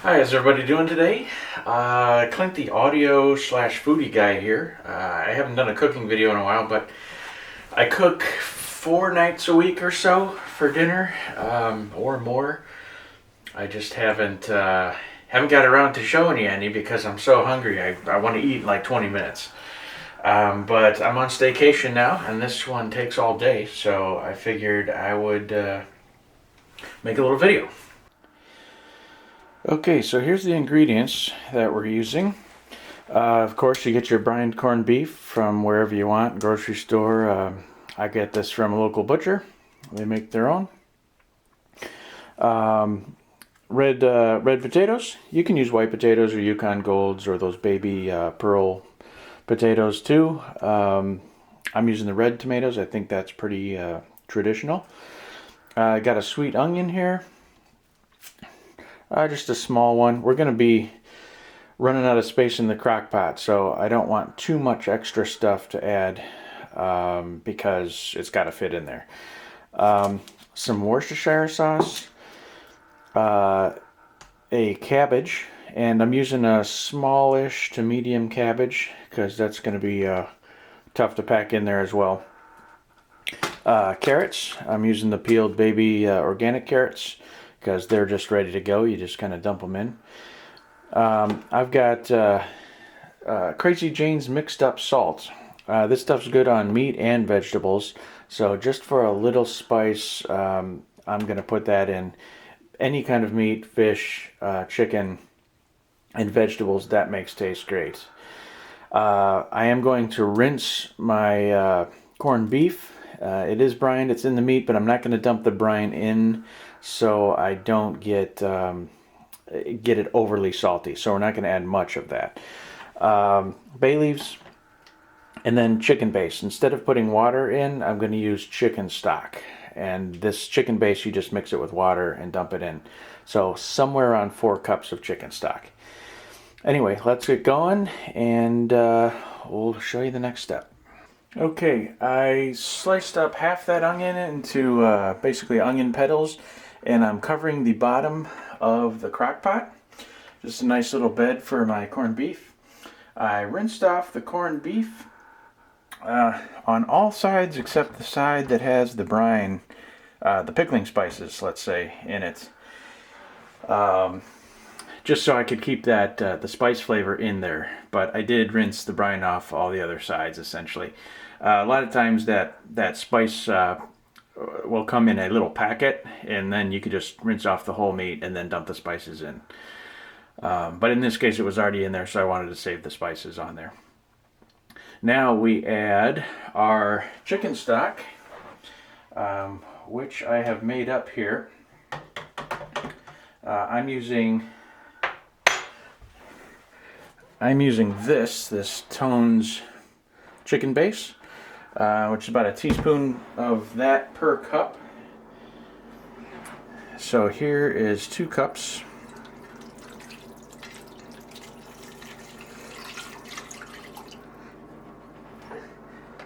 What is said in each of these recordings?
Hi, how's everybody doing today? Clint the audio slash foodie guy here. I haven't done a cooking video in a while, but I cook 4 nights a week or so for dinner, or more. I just haven't got around to showing you any because I'm so hungry. I want to eat in like 20 minutes. But I'm on staycation now, and this one takes all day, so I figured I would make a little video. Okay, so here's the ingredients that we're using. Of course, you get your brined corned beef from wherever you want, grocery store. I get this from a local butcher. They make their own. Red potatoes. You can use white potatoes or Yukon Golds or those baby pearl potatoes too. I'm using the red tomatoes. I think that's pretty traditional. I got a sweet onion here. Just a small one. We're going to be running out of space in the crock pot, so I don't want too much extra stuff to add because it's got to fit in there. Some Worcestershire sauce, a cabbage, and I'm using a smallish to medium cabbage because that's going to be tough to pack in there as well. Carrots, I'm using the peeled baby organic carrots because they're just ready to go. You just kind of dump them in. I've got Crazy Jane's mixed up salt. This stuff's good on meat and vegetables. So just for a little spice, I'm going to put that in any kind of meat, fish, chicken, and vegetables. That makes taste great. I am going to rinse my corned beef. It is brined, it's in the meat, but I'm not going to dump the brine in so I don't get it overly salty. So we're not going to add much of that. Bay leaves, and then chicken base. Instead of putting water in, I'm going to use chicken stock. And this chicken base, you just mix it with water and dump it in. So somewhere around 4 cups of chicken stock. Anyway, let's get going, and we'll show you the next step. Okay, I sliced up half that onion into basically onion petals, and I'm covering the bottom of the crock pot. Just a nice little bed for my corned beef. I rinsed off the corned beef on all sides except the side that has the brine, the pickling spices, let's say, in it. Just so I could keep that the spice flavor in there. But I did rinse the brine off all the other sides, essentially. A lot of times that spice will come in a little packet, and then you could just rinse off the whole meat and then dump the spices in. But in this case, it was already in there, so I wanted to save the spices on there. Now we add our chicken stock, which I have made up here. I'm using this Tone's chicken base, which is about a teaspoon of that per cup. So here is 2 cups.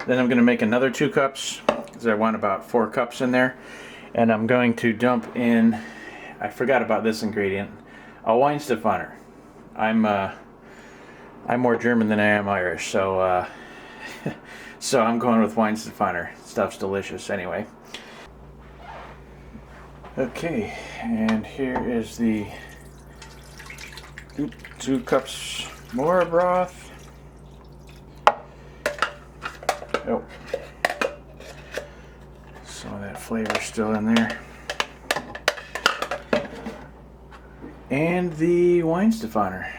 Then I'm going to make another 2 cups because I want about 4 cups in there. And I'm going to dump in, I forgot about this ingredient, a Weinstefaner. I'm more German than I am Irish, so so I'm going with Weinstefaner. Stuff's delicious anyway. Okay, and here is the 2 cups more broth. Oh, some of that flavor's still in there. And the Weinstefaner.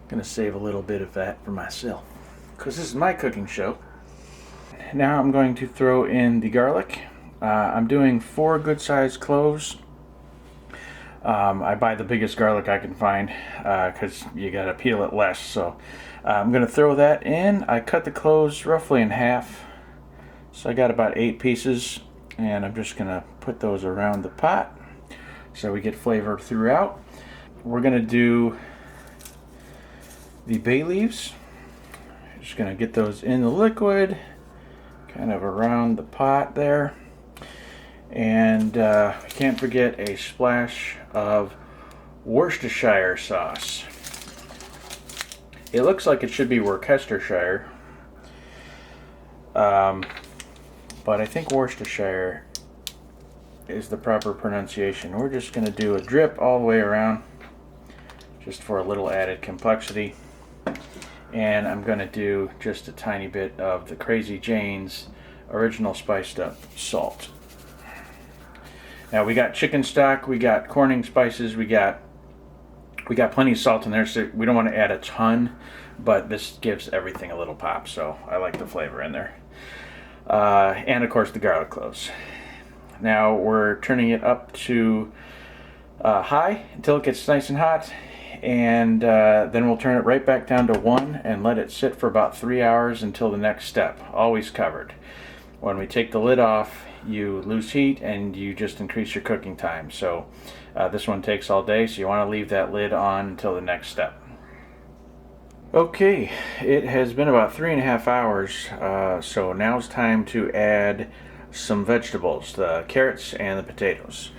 Gonna save a little bit of that for myself because this is my cooking show. Now I'm going to throw in the garlic. I'm doing 4 good-sized cloves. I buy the biggest garlic I can find because you gotta peel it less. So I'm gonna throw that in. I cut the cloves roughly in half, so I got about 8 pieces, and I'm just gonna put those around the pot so we get flavor throughout. We're gonna do the bay leaves. Just gonna get those in the liquid, kind of around the pot there. And we can't forget a splash of Worcestershire sauce. It looks like it should be Worcestershire, but I think Worcestershire is the proper pronunciation. We're just going to do a drip all the way around, just for a little added complexity. And I'm going to do just a tiny bit of the Crazy Jane's original spiced up salt. Now we got chicken stock, we got Corning spices, we got plenty of salt in there, so we don't want to add a ton, but this gives everything a little pop, so I like the flavor in there. And of course the garlic cloves. Now we're turning it up to high until it gets nice and hot, and then we'll turn it right back down to 1 and let it sit for about 3 hours until the next step, always covered. When we take the lid off, you lose heat and you just increase your cooking time. So this one takes all day, so you want to leave that lid on until the next step. Okay, it has been about 3.5 hours, so now it's time to add some vegetables, the carrots and the potatoes.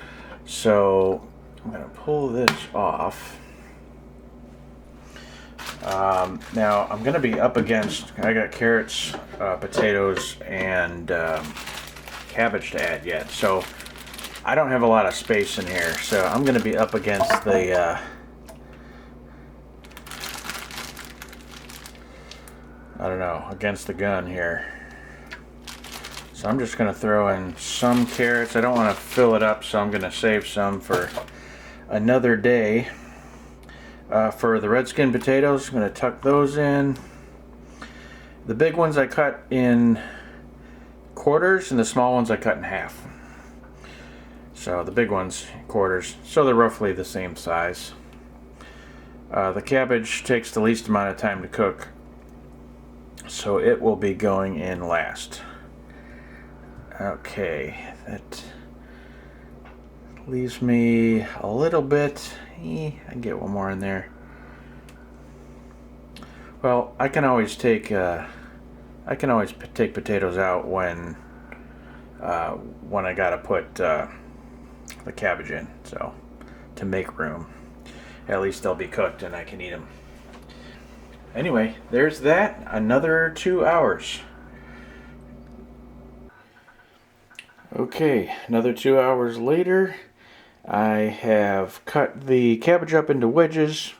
So I'm going to pull this off. Now I'm going to be up against, I got carrots, potatoes, and cabbage to add yet, so I don't have a lot of space in here, so I'm going to be up against the I don't know, against the gun here. So I'm just going to throw in some carrots. I don't want to fill it up, so I'm going to save some for another day. For the red skin potatoes, I'm going to tuck those in. The big ones I cut in quarters, and the small ones I cut in half. So the big ones, quarters, so they're roughly the same size. The cabbage takes the least amount of time to cook, so it will be going in last. Okay, that leaves me a little bit. I can get one more in there. Well, I can always take potatoes out when I gotta put the cabbage in, so to make room. At least they'll be cooked and I can eat them. Anyway, there's that. Another 2 hours. Okay, another 2 hours later. I have cut the cabbage up into wedges.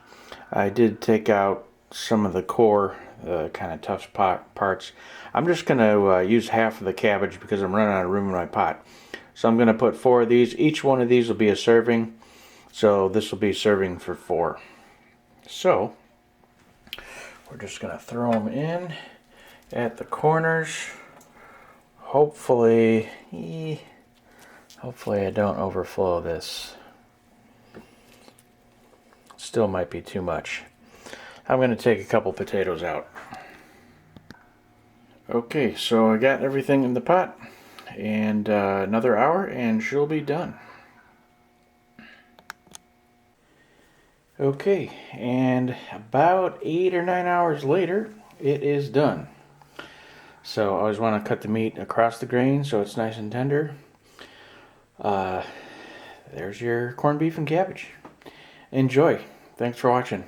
I did take out some of the core, kind of tough parts. I'm just going to use half of the cabbage because I'm running out of room in my pot. So I'm going to put 4 of these. Each one of these will be a serving. So this will be serving for 4. So we're just going to throw them in at the corners. Hopefully I don't overflow this. Still might be too much. I'm going to take a couple potatoes out. Okay, so I got everything in the pot, and another hour and she'll be done. Okay, and about 8 or 9 hours later, it is done. So I always want to cut the meat across the grain so it's nice and tender. There's your corned beef and cabbage. Enjoy. Thanks for watching.